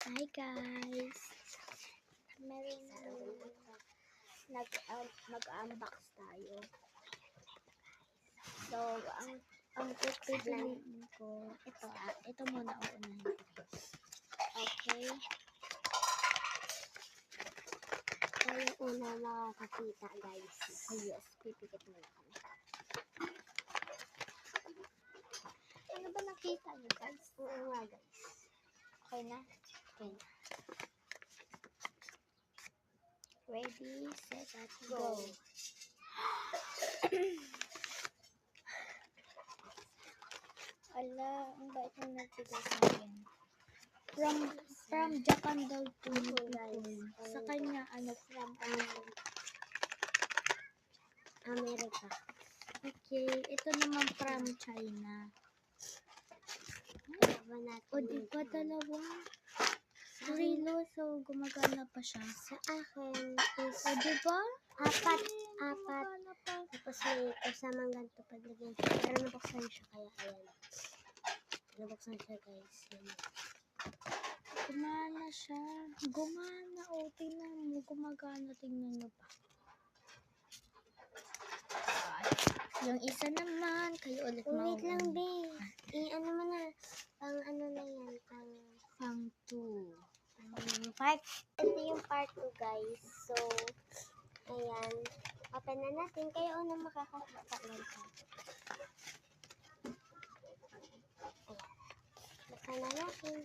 Hi guys! Mag-unbox tayo. So, ang pipiliin ko, ito muna uunahin ko. Okay. Ito yung una makakakita guys. Ayos, pipikit muna kami. Ano ba nakita niyo guys? Oo nga guys. Okay na? Okay na. Ready, set, go. Ala, ang bait na nagbigay sa akin. From Japan daw to people. Sa kanya, from America. Okay, ito naman from China. O, diba dalawa? Rilo, so gumagana pa siya. Sa akin is O, diba? apat. Gumagana pa. Tapos may kasamang ganito paglagyan. Pero nabuksan siya kaya ayan. Nabuksan siya guys. Gumana siya. Gumana. O, tingnan mo. Gumagana. Tingnan nyo pa. Yung isa naman, kayo ulit Wait lang, mauuna. babe. Ano mo na? Pang ano na yan? Pang 2. Part. Ito yung part 2 guys. So, ayan. Open na natin. Kayo una makakakita lang siya. Ayan. Buksan na natin.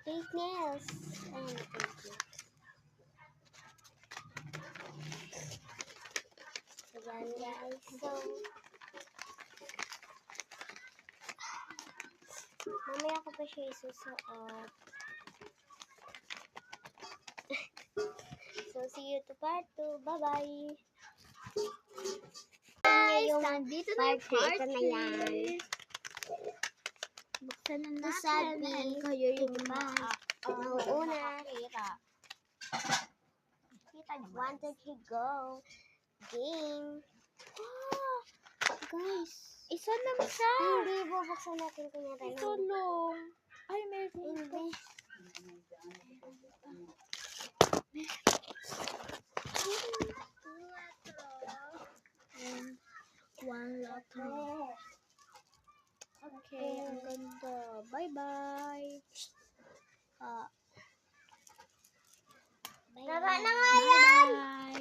Fake nails. Ayan, fake nails. Ayan guys. So, mamaya ko pa siya isusuot. So, see you to part 2. Bye-bye! Guys, nandito na yung part Ito na yan. Buksan na To natin. sabi, And kayo yung mauuna. nakakita. Kita niyo ba? 1, 2, 3, go! Game! Guys, isa lang siya. Hindi, bubuksan natin kunyari. Ito lang. Ay, meron pa. Hindi. And one locker. Okay, ang ganda. Bye-bye. Baba na nga yan! Bye-bye.